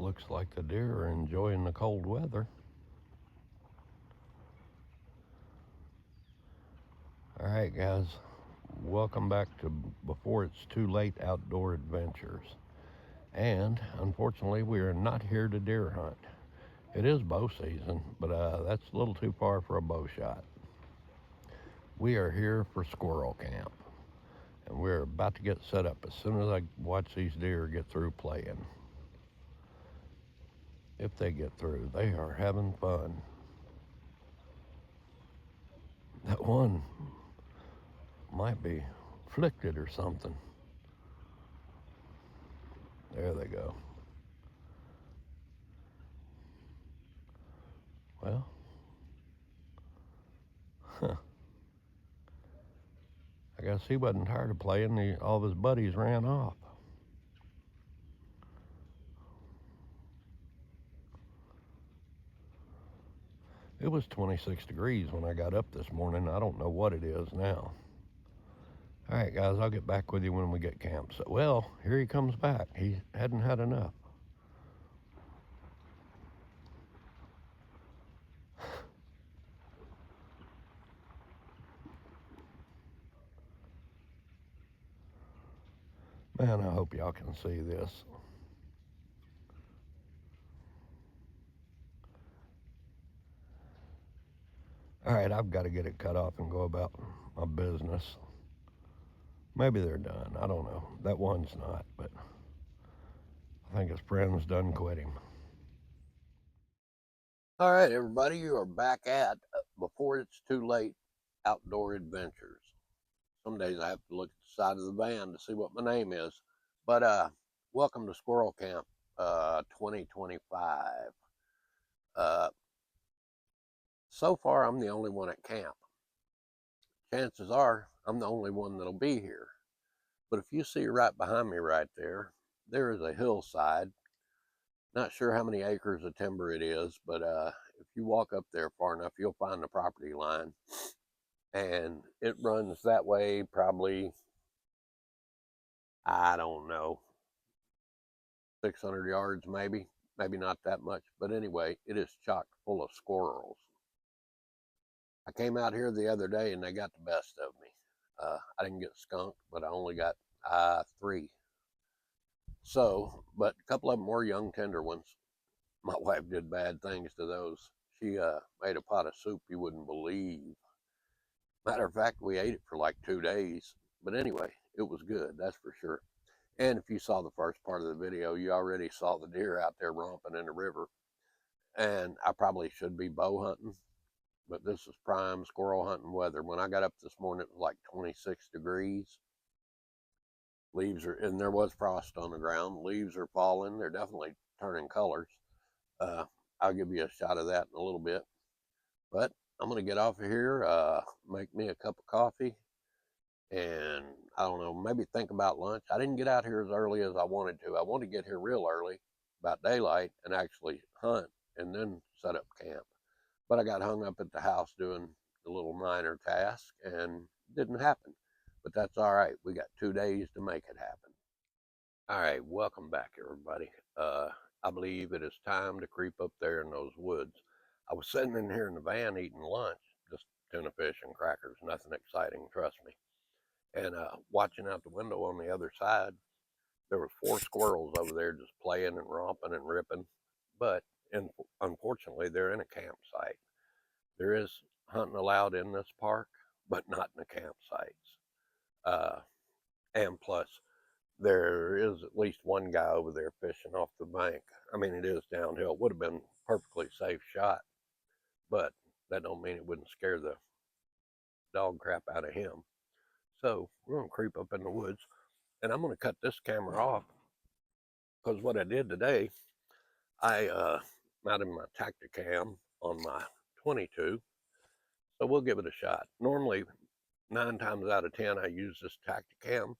looks like the deer are enjoying the cold weather. All right, guys, welcome back to Before It's Too Late Outdoor Adventures. And unfortunately, we are not here to deer hunt. It is bow season, but that's a little too far for a bow shot. We are here for Squirrel Camp, and we're about to get set up as soon as I watch these deer get through playing. If they get through, they are having fun. That one might be afflicted or something. There they go. Well, I guess he wasn't tired of playing. All of his buddies ran off. It was 26 degrees when I got up this morning. I don't know what it is now. All right, guys, I'll get back with you when we get camp. So, well, here he comes back. He hadn't had enough. Man, I hope y'all can see this. All right, I've got to get it cut off and go about my business. Maybe they're done. I don't know. That one's not, but I think his friends done quit him. All right, everybody, you are back at Before It's Too Late Outdoor Adventures. Some days I have to look at the side of the van to see what my name is. But welcome to Squirrel Camp 2025. So far, I'm the only one at camp. Chances are I'm the only one that'll be here. But if you see right behind me right there, there is a hillside. Not sure how many acres of timber it is, but if you walk up there far enough, you'll find the property line. And it runs that way probably, I don't know, 600 yards maybe not that much. But anyway, it is chock full of squirrels. I came out here the other day and they got the best of me. I didn't get skunked, but I only got 3. So, but a couple of them were young, tender ones. My wife did bad things to those. She made a pot of soup you wouldn't believe. Matter of fact, we ate it for like 2 days. But anyway, it was good, that's for sure. And if you saw the first part of the video, you already saw the deer out there romping in the river. And I probably should be bow hunting, but this is prime squirrel hunting weather. When I got up this morning, it was like 26 degrees. Leaves are, and there was frost on the ground. Leaves are falling. They're definitely turning colors. I'll give you a shot of that in a little bit. But I'm going to get off of here, make me a cup of coffee, and I don't know, maybe think about lunch. I didn't get out here as early as I wanted to. I wanted to get here real early, about daylight, and actually hunt and then set up camp. But I got hung up at the house doing the little minor task, and it didn't happen. But that's all right. We got 2 days to make it happen. All right, welcome back, everybody. I believe it is time to creep up there in those woods. I was sitting in here in the van eating lunch, just tuna fish and crackers, nothing exciting, trust me. And watching out the window on the other side, there were 4 squirrels over there just playing and romping and ripping. But unfortunately, they're in a campsite. There is hunting allowed in this park, but not in the campsites. And plus, there is at least one guy over there fishing off the bank. I mean, it is downhill. It would have been a perfectly safe shot, but that don't mean it wouldn't scare the dog crap out of him. So we're going to creep up in the woods, and I'm going to cut this camera off because what I did today, I mounted my Tacticam on my 22, so we'll give it a shot. Normally, 9 times out of 10, I use this Tacticam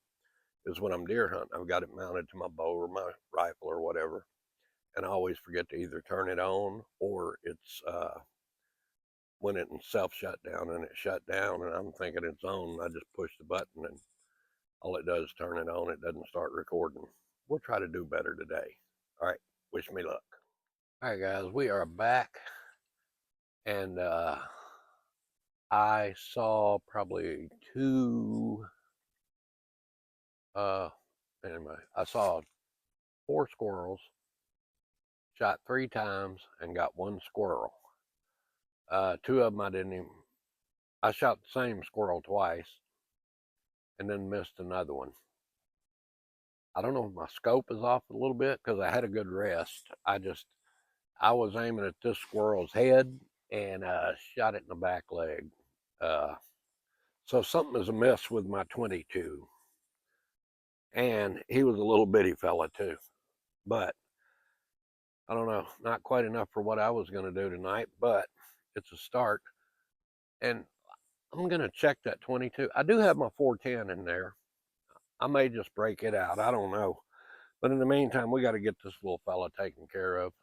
is when I'm deer hunting. I've got it mounted to my bow or my rifle or whatever, and I always forget to either turn it on or it's when it self shut down and it shut down and I'm thinking it's on. I just push the button and all it does is turn it on. It doesn't start recording. We'll try to do better today. All right, Wish me luck. All right, guys, we are back, and I saw probably two. Anyway, I saw 4 squirrels, shot 3 times, and got 1 squirrel. 2 of them I didn't even. I shot the same squirrel twice, and then missed another one. I don't know if my scope is off a little bit because I had a good rest. I was aiming at this squirrel's head and shot it in the back leg. So something is amiss with my 22. And he was a little bitty fella too. But I don't know, not quite enough for what I was going to do tonight, but it's a start. And I'm going to check that 22. I do have my 410 in there. I may just break it out. I don't know. But in the meantime, we got to get this little fella taken care of.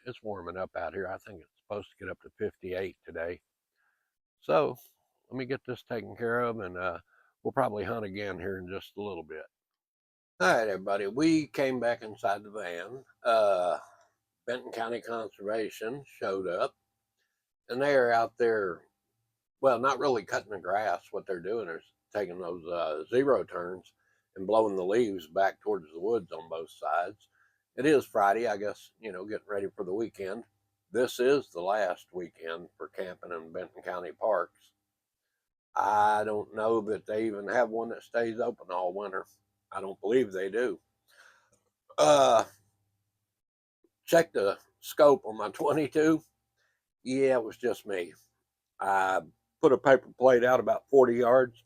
It's warming up out here. I think it's supposed to get up to 58 today. So let me get this taken care of, and we'll probably hunt again here in just a little bit. All right, everybody. We came back inside the van. Benton County Conservation showed up, and they are out there, well, not really cutting the grass. What they're doing is taking those zero turns and blowing the leaves back towards the woods on both sides. It is Friday, I guess, getting ready for the weekend. This is the last weekend for camping in Benton County parks. I don't know that they even have one that stays open all winter. I don't believe they do. Check the scope on my 22. Yeah, it was just me. I put a paper plate out about 40 yards,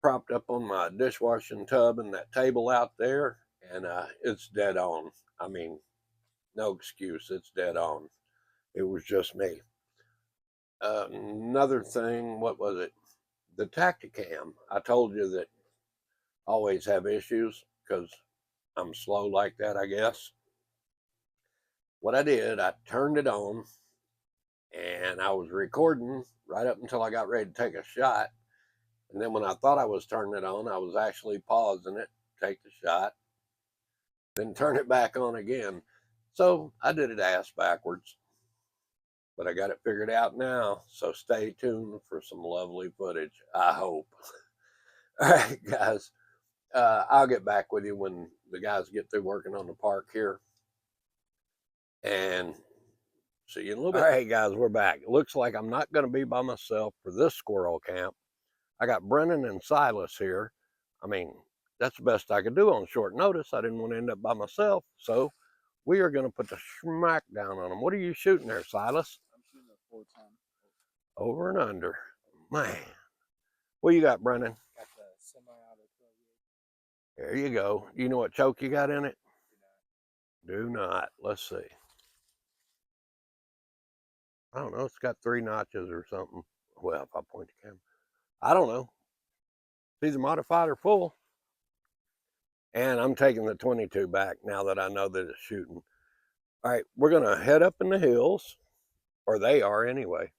propped up on my dishwashing tub and that table out there, and it's dead on. I mean, no excuse, it's dead on. It was just me. Another thing, what was it? The Tacticam. I told you that I always have issues because I'm slow like that, I guess. What I did, I turned it on, and I was recording right up until I got ready to take a shot. And then when I thought I was turning it on, I was actually pausing it, take the shot, then turn it back on again. So I did it ass backwards, but I got it figured out now. So stay tuned for some lovely footage, I hope. All right, guys. I'll get back with you when the guys get through working on the park here. And see you in a little bit. All right, guys, we're back. It looks like I'm not going to be by myself for this squirrel camp. I got Brennan and Silas here. I mean, that's the best I could do on short notice. I didn't want to end up by myself. So we are going to put the smack down on them. What are you shooting there, Silas? I'm shooting a 410. Over and under. Man. What you got, Brennan? Got the semi-auto 12 gauge. There you go. You know what choke you got in it? Do not. Let's see. I don't know. It's got 3 notches or something. Well, if I point the camera. I don't know. It's either modified or full. And I'm taking the 22 back now that I know that it's shooting. All right, we're going to head up in the hills, or they are anyway.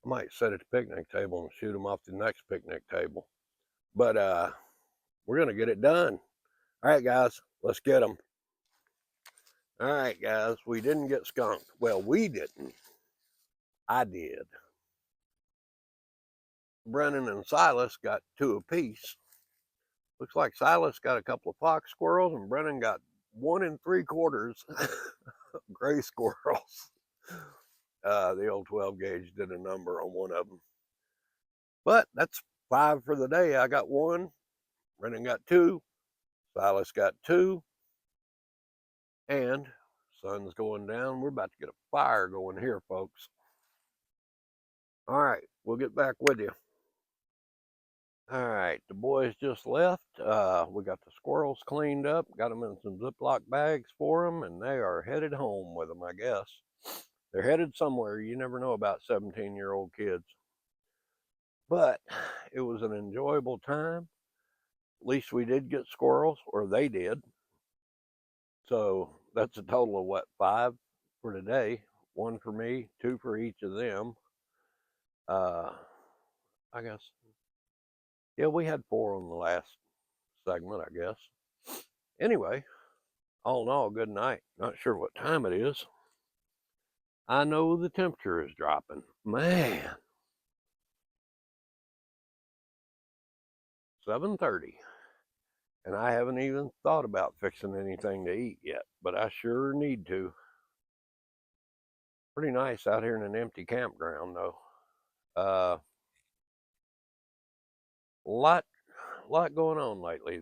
I might set at the picnic table and shoot them off the next picnic table. But we're going to get it done. All right, guys, let's get them. All right, guys, we didn't get skunked. Well, we didn't. I did. Brennan and Silas got 2 apiece. Looks like Silas got a couple of fox squirrels and Brennan got 1 3/4 gray squirrels. The old 12 gauge did a number on one of them. But that's 5 for the day. I got 1. Brennan got 2. Silas got 2. And sun's going down. We're about to get a fire going here, folks. All right, we'll get back with you. All right, the boys just left. We got the squirrels cleaned up, got them in some Ziploc bags for them, and they are headed home with them, I guess. They're headed somewhere. You never know about 17-year-old kids. But it was an enjoyable time. At least we did get squirrels, or they did. So that's a total of what, 5 for today? 1 for me, 2 for each of them. I guess. Yeah, we had 4 on the last segment, I guess. Anyway, all in all, good night. Not sure what time it is. I know the temperature is dropping. Man, 7:30. And I haven't even thought about fixing anything to eat yet, but I sure need to. Pretty nice out here in an empty campground, though. Lot going on lately.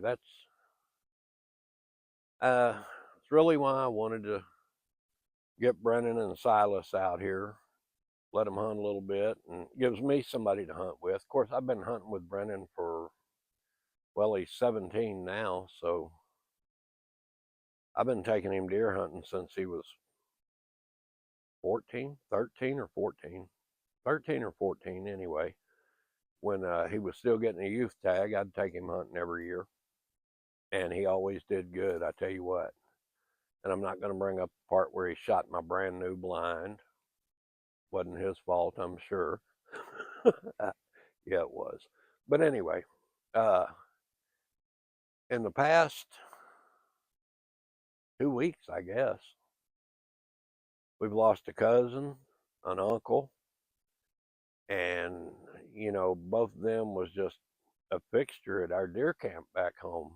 It's really why I wanted to get Brennan and Silas out here, let them hunt a little bit, and gives me somebody to hunt with. Of course, I've been hunting with Brennan for, well, he's 17 now, so I've been taking him deer hunting since he was 14, 13 or 14, 13 or 14 anyway. When he was still getting a youth tag, I'd take him hunting every year, and he always did good, I tell you what. And I'm not going to bring up the part where he shot my brand new blind. Wasn't his fault, I'm sure. Yeah, it was. But anyway, uh, in the past 2 weeks, I guess, we've lost a cousin, an uncle, and both of them was just a fixture at our deer camp back home.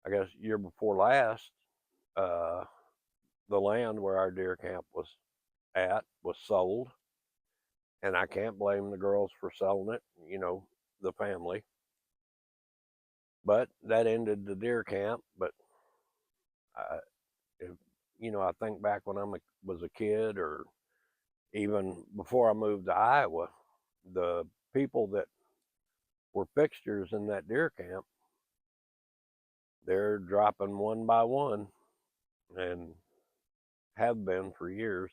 I guess year before last, uh, the land where our deer camp was at was sold, and I can't blame the girls for selling it. The family. But that ended the deer camp. But I, if, I think back when was a kid, or even before I moved to Iowa, the people that were fixtures in that deer camp, they're dropping one by one, and have been for years.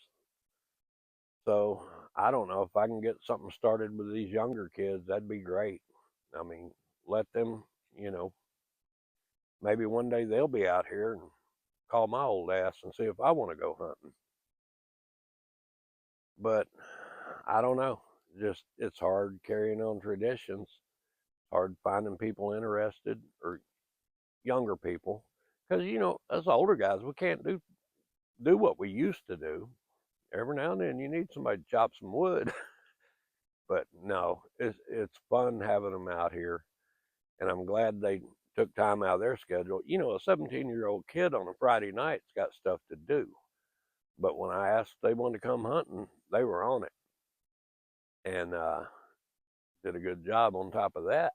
So I don't know if I can get something started with these younger kids. That'd be great. I mean, let them, maybe one day they'll be out here and call my old ass and see if I want to go hunting. But I don't know. Just it's hard carrying on traditions. Hard finding people interested, or younger people, because us older guys, we can't do what we used to do. Every now and then you need somebody to chop some wood. But no, it's fun having them out here, and I'm glad they took time out of their schedule. A 17-year-old kid on a Friday night's got stuff to do. But when I asked if they wanted to come hunting, they were on it, and did a good job on top of that.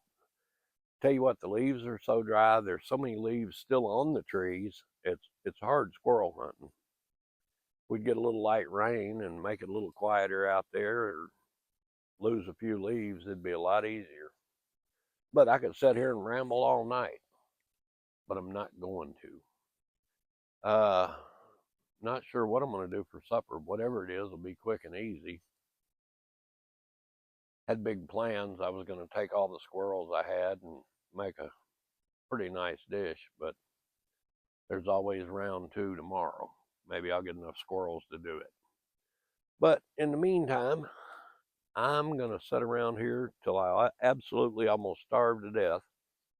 Tell you what, the leaves are so dry. There's so many leaves still on the trees. It's hard squirrel hunting. We'd get a little light rain and make it a little quieter out there, or lose a few leaves, it'd be a lot easier. But I could sit here and ramble all night, but I'm not going to. Not sure what I'm going to do for supper. Whatever it is will be quick and easy. Had big plans. I was going to take all the squirrels I had and make a pretty nice dish, but there's always round two tomorrow. Maybe I'll get enough squirrels to do it. But in the meantime, I'm going to sit around here till I absolutely almost starve to death.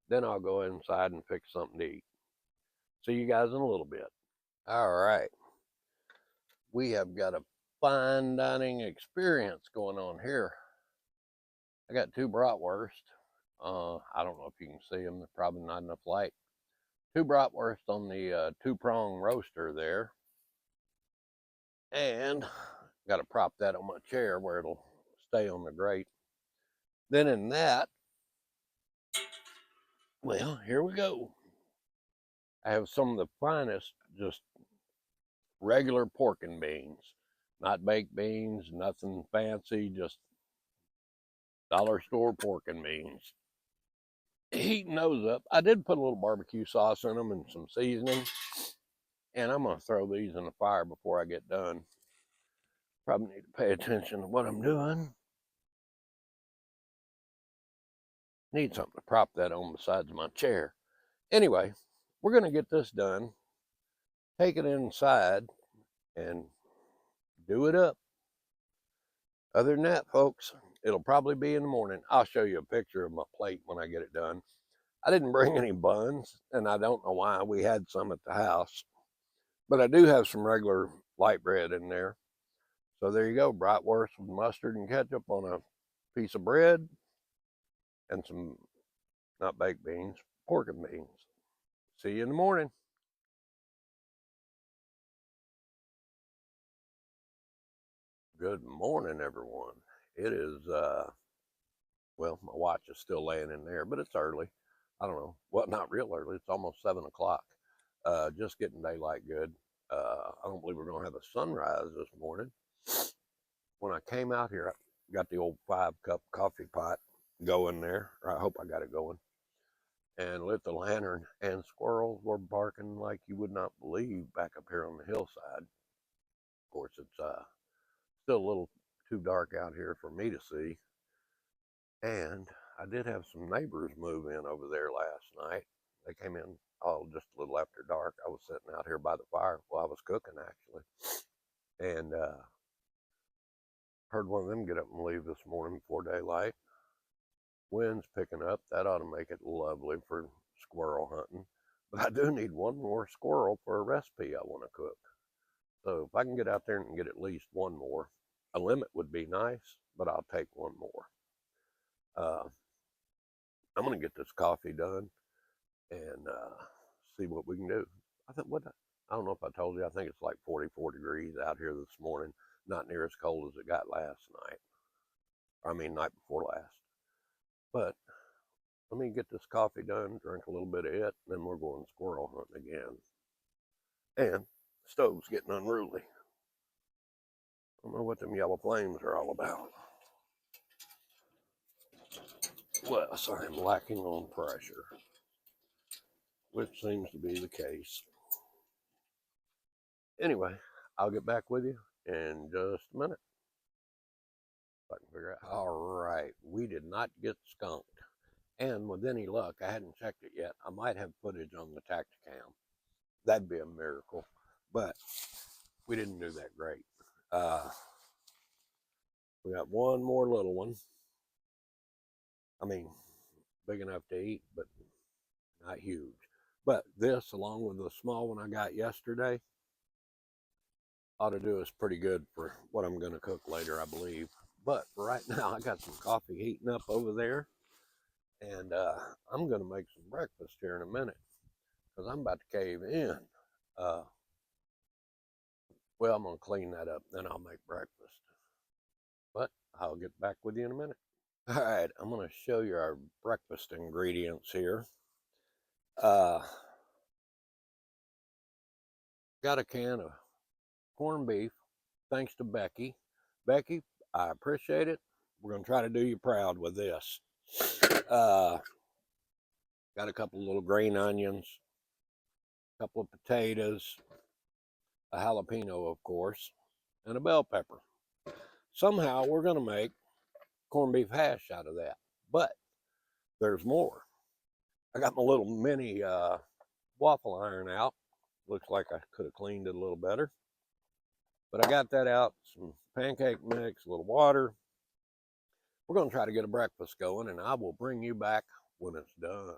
Then I'll go inside and fix something to eat. See you guys in a little bit. All right. We have got a fine dining experience going on here. I got two bratwurst. I don't know if you can see them. There's probably not enough light. Two bratwurst on the two-prong roaster there. And got to prop that on my chair where it'll stay on the grate. Then in that, well, here we go. I have some of the finest, just regular pork and beans. Not baked beans, nothing fancy, just dollar store pork and beans. Heating those up. I did put a little barbecue sauce in them and some seasoning. And I'm going to throw these in the fire before I get done. Probably need to pay attention to what I'm doing. Need something to prop that on besides my chair. Anyway, we're going to get this done. Take it inside and do it up. Other than that, folks, it'll probably be in the morning. I'll show you a picture of my plate when I get it done. I didn't bring any buns, and I don't know why. We had some at the house, but I do have some regular light bread in there. So there you go, bratwurst with mustard and ketchup on a piece of bread and some, not baked beans, pork and beans. See you in the morning. Good morning, everyone. It is, well, my watch is still laying in there, but it's early. I don't know. Well, not real early. It's almost 7 o'clock. Just getting daylight good. I don't believe we're going to have a sunrise this morning. When I came out here, I got the old 5-cup coffee pot going there. Or I hope I got it going. And lit the lantern, and squirrels were barking like you would not believe back up here on the hillside. Of course, it's still a little too dark out here for me to see. And I did have some neighbors move in over there last night. They came in just a little after dark. I was sitting out here by the fire while I was cooking, actually. And heard one of them get up and leave this morning before daylight. Wind's picking up. That ought to make it lovely for squirrel hunting. But I do need one more squirrel for a recipe I want to cook. So if I can get out there and get at least one more, a limit would be nice, but I'll take one more. I'm going to get this coffee done and see what we can do. I don't know if I told you, I think it's like 44 degrees out here this morning. Not near as cold as it got last night. Night before last. But let me get this coffee done, drink a little bit of it, and then we're going squirrel hunting again. And the stove's getting unruly. I don't know what them yellow flames are all about. Well, sorry, I'm lacking on pressure, which seems to be the case. Anyway, I'll get back with you in just a minute. If I can figure out. All right, we did not get skunked. And with any luck, I hadn't checked it yet. I might have footage on the Tacticam. That'd be a miracle. But we didn't do that great. We got one more little one. Big enough to eat, but not huge. But this, along with the small one I got yesterday, ought to do us pretty good for what I'm going to cook later, I believe. But for right now, I got some coffee heating up over there. And I'm going to make some breakfast here in a minute because I'm about to cave in. Well, I'm going to clean that up, then I'll make breakfast. But I'll get back with you in a minute. All right, I'm going to show you our breakfast ingredients here. Got a can of corned beef, thanks to Becky. Becky, I appreciate it. We're going to try to do you proud with this. Got a couple little green onions, a couple of potatoes, a jalapeno, of course, and a bell pepper. Somehow we're going to make corned beef hash out of that, but there's more. I got my little mini waffle iron out. Looks like I could have cleaned it a little better, but I got that out, some pancake mix, a little water. We're going to try to get a breakfast going, and I will bring you back when it's done.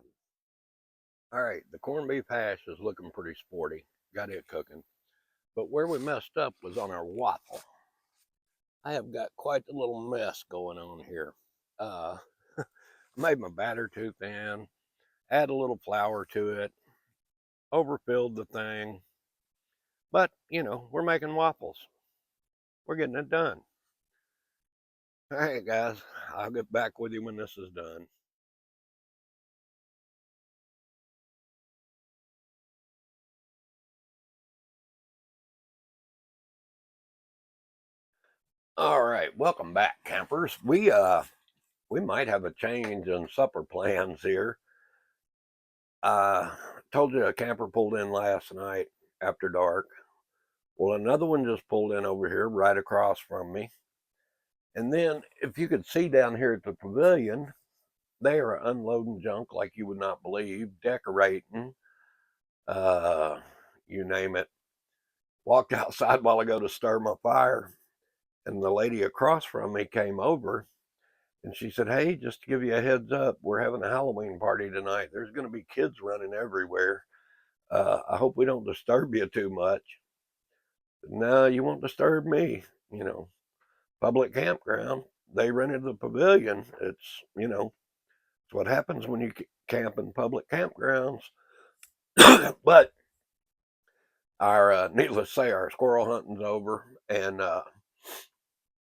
All right, the corned beef hash is looking pretty sporty. Got it cooking. But where we messed up was on our waffle. I have got quite a little mess going on here. Made my batter too thin, add a little flour to it, overfilled the thing. But, we're making waffles. We're getting it done. All right, guys, I'll get back with you when this is done. All right, welcome back, campers. We might have a change in supper plans here. Told you a camper pulled in last night after dark. Well, another one just pulled in over here right across from me. And then if you could see down here at the pavilion, they are unloading junk like you would not believe, decorating, you name it. Walked outside a while ago to stir my fire, and the lady across from me came over, And she said, hey, just to give you a heads up, we're having a Halloween party tonight. There's going to be kids running everywhere. I hope we don't disturb you too much. No, you won't disturb me. You know, public campground. They rented the pavilion. It's, you know, it's what happens when you camp in public campgrounds. But our, needless to say, our squirrel hunting's over. And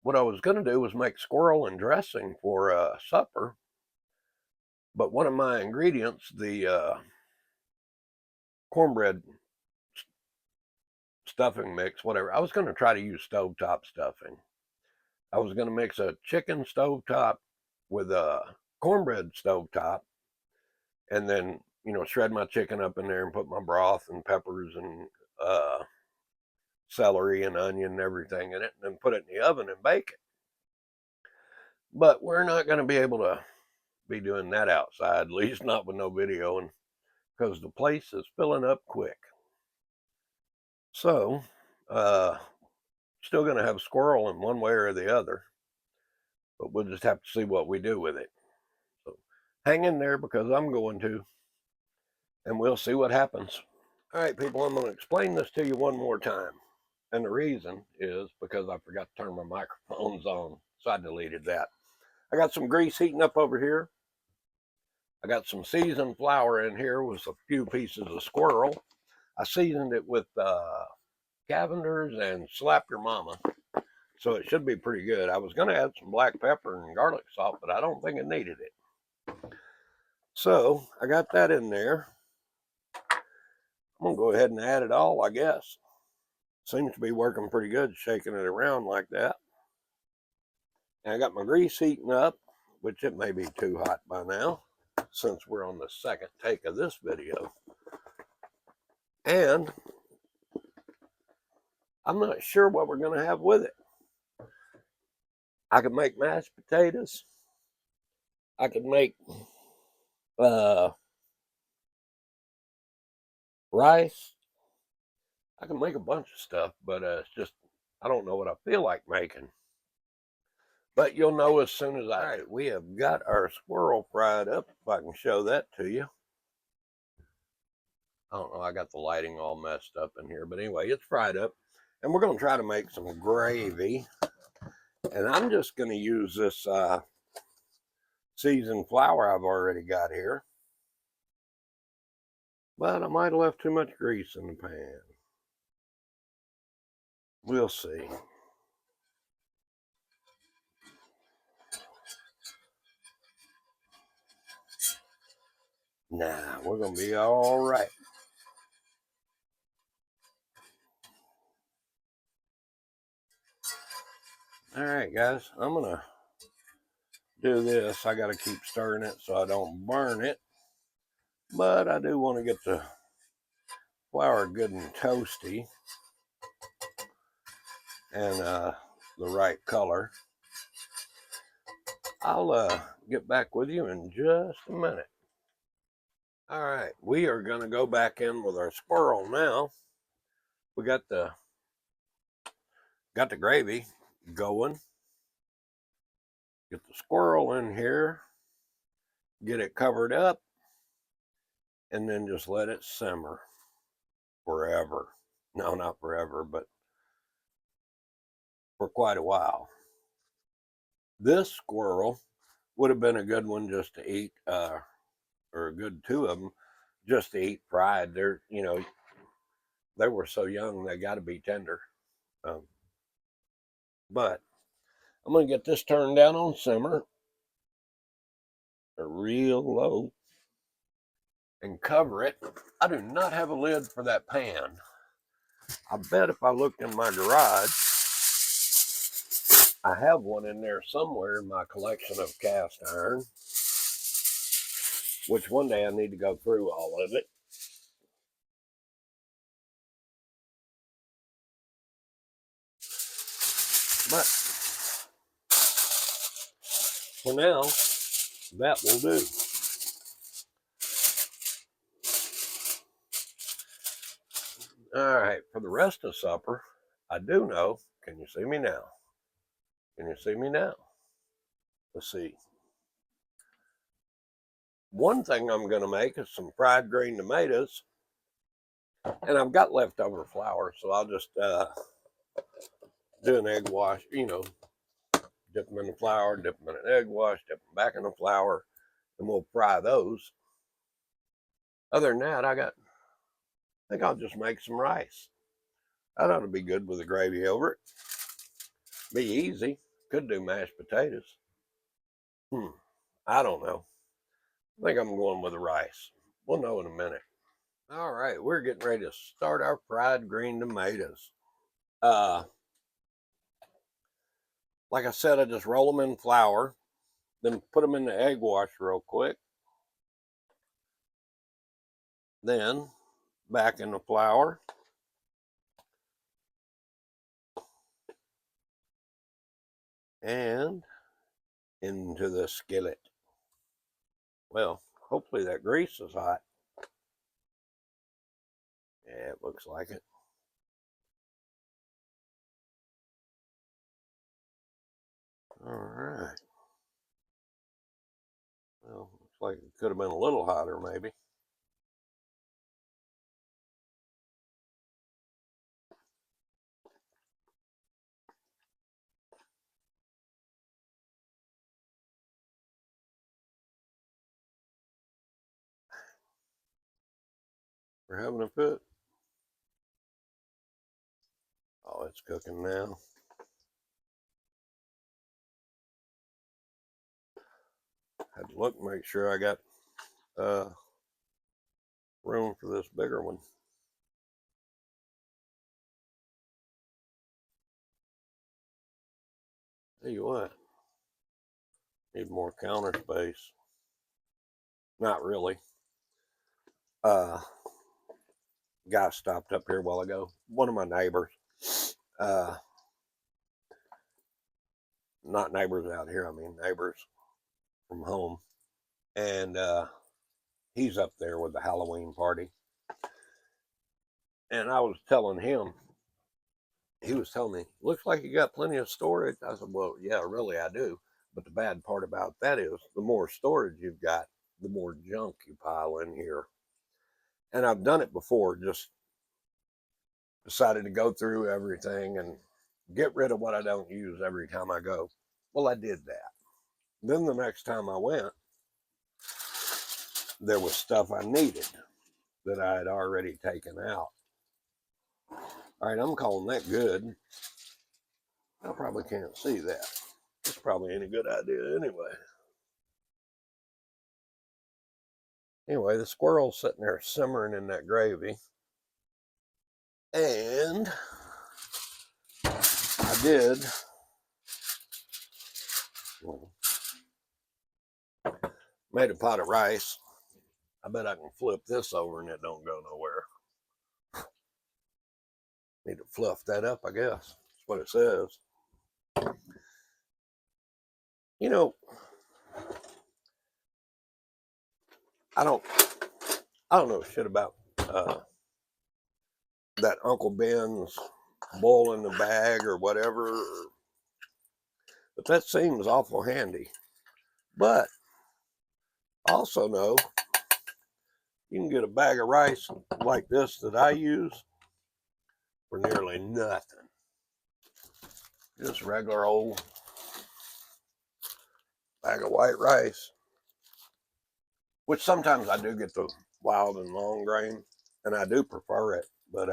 what I was going to do was make squirrel and dressing for supper. But one of my ingredients, the cornbread stuffing mix, whatever, I was going to try to use stovetop stuffing. I was going to mix a chicken stovetop with a cornbread stovetop, and then, you know, shred my chicken up in there and put my broth and peppers and celery and onion and everything in it, and then put it in the oven and bake it. But we're not going to be able to be doing that outside, at least not with no video, and because the place is filling up quick. So, still going to have squirrel in one way or the other, but we'll just have to see what we do with it. So hang in there, because I'm going to, and we'll see what happens. All right, people, I'm going to explain this to you one more time. And the reason is because I forgot to turn my microphones on, so I deleted that. I got some grease heating up over here. I got some seasoned flour in here with a few pieces of squirrel. I seasoned it with Cavender's and Slap Your Mama, so it should be pretty good. I was going to add some black pepper and garlic salt, but I don't think it needed it. So I got that in there. I'm going to go ahead and add it all, I guess. Seems to be working pretty good, shaking it around like that. And I got my grease heating up, which it may be too hot by now, since we're on the second take of this video. And I'm not sure what we're going to have with it. I could make mashed potatoes. I could make rice. I can make a bunch of stuff, but it's just, I don't know what I feel like making. But you'll know as soon as I... All right, we have got our squirrel fried up, if I can show that to you. I don't know, I got the lighting all messed up in here, but anyway, it's fried up. And we're going to try to make some gravy. And I'm just going to use this seasoned flour I've already got here. But I might have left too much grease in the pan. We'll see. Nah, we're going to be all right. All right, guys, I'm going to do this. I got to keep stirring it so I don't burn it. But I do want to get the flour good and toasty and the right color. I'll get back with you in just a minute. All right, we are going to go back in with our squirrel now. We got the gravy going. Get the squirrel in here, get it covered up, and then just let it simmer forever. No, not forever, but for quite a while. This squirrel would have been a good one just to eat, or a good two of them just to eat fried. They're, you know, they were so young, they got to be tender. But I'm going to get this turned down on simmer, real low, and cover it. I do not have a lid for that pan. I bet if I looked in my garage, I have one in there somewhere in my collection of cast iron, which one day I need to go through all of it. But for now, that will do. All right, for the rest of supper, I do know, can you see me now? Can you see me now? Let's see. One thing I'm going to make is some fried green tomatoes. And I've got leftover flour, so I'll just do an egg wash, you know, dip them in the flour, dip them in an egg wash, dip them back in the flour, and we'll fry those. Other than that, I think I'll just make some rice. That ought to be good with the gravy over it. Be easy. Could do mashed potatoes. I don't know. I think I'm going with the rice. We'll know in a minute. All right, we're getting ready to start our fried green tomatoes. Like I said, I just roll them in flour, then put them in the egg wash real quick. Then back in the flour. And into the skillet. Well, hopefully that grease is hot. Yeah, it looks like it. All right. Well, looks like it could have been a little hotter, maybe. We're having a fit. Oh, it's cooking now. Had to look, make sure I got room for this bigger one. Tell you what, need more counter space. Not really. Guy stopped up here a while ago. One of my neighbors. Not neighbors out here, I mean neighbors from home. And he's up there with the Halloween party. And I was telling him, he was telling me, looks like you got plenty of storage. I said, well, yeah, really, I do. But the bad part about that is the more storage you've got, the more junk you pile in here. And I've done it before, just decided to go through everything and get rid of what I don't use every time I go. Well, I did that. Then the next time I went, there was stuff I needed that I had already taken out. All right, I'm calling that good. I probably can't see that. It's probably ain't a good idea anyway. Anyway, the squirrel's sitting there simmering in that gravy. And I did made a pot of rice. I bet I can flip this over and it don't go nowhere. Need to fluff that up, I guess. That's what it says. You know, I don't know shit about that Uncle Ben's bowl in the bag or whatever, but that seems awful handy. But also know you can get a bag of rice like this that I use for nearly nothing. Just regular old bag of white rice, which sometimes I do get the wild and long grain, and I do prefer it, but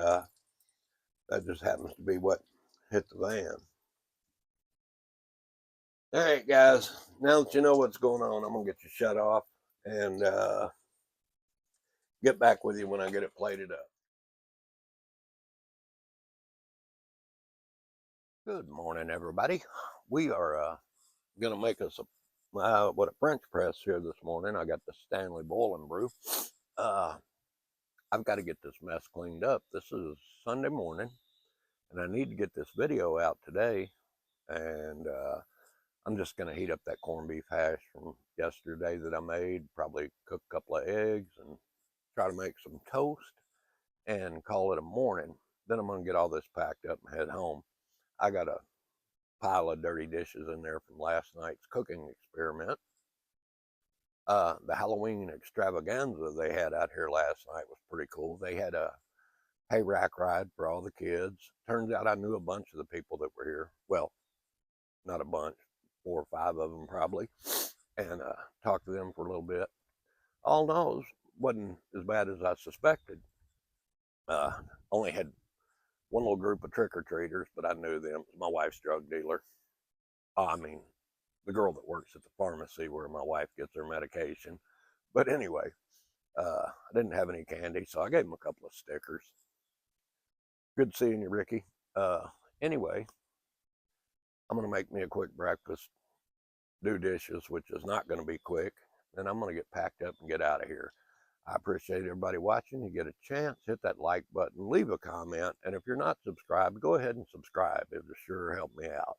that just happens to be what hit the van. All right, guys, now that you know what's going on, I'm gonna get you shut off and get back with you when I get it plated up. Good morning, everybody. We are gonna make us a French press here this morning. I got the Stanley Boil and Brew. I've got to get this mess cleaned up. This is Sunday morning, and I need to get this video out today. And I'm just gonna heat up that corned beef hash from yesterday that I made. Probably cook a couple of eggs and try to make some toast and call it a morning. Then I'm gonna get all this packed up and head home. I got a pile of dirty dishes in there from last night's cooking experiment. The Halloween extravaganza they had out here last night was pretty cool. They had a hay rack ride for all the kids. Turns out I knew a bunch of the people that were here. Well, not a bunch, 4 or 5 of them probably, and talked to them for a little bit. All in all, it wasn't as bad as I suspected. Only had one little group of trick-or-treaters, but I knew them. It was my wife's drug dealer. I mean, the girl that works at the pharmacy where my wife gets her medication. But anyway, I didn't have any candy, so I gave them a couple of stickers. Good seeing you, Ricky. Anyway, I'm going to make me a quick breakfast, do dishes, which is not going to be quick. Then I'm going to get packed up and get out of here. I appreciate everybody watching. You get a chance, hit that like button, leave a comment. And if you're not subscribed, go ahead and subscribe. It will sure help me out.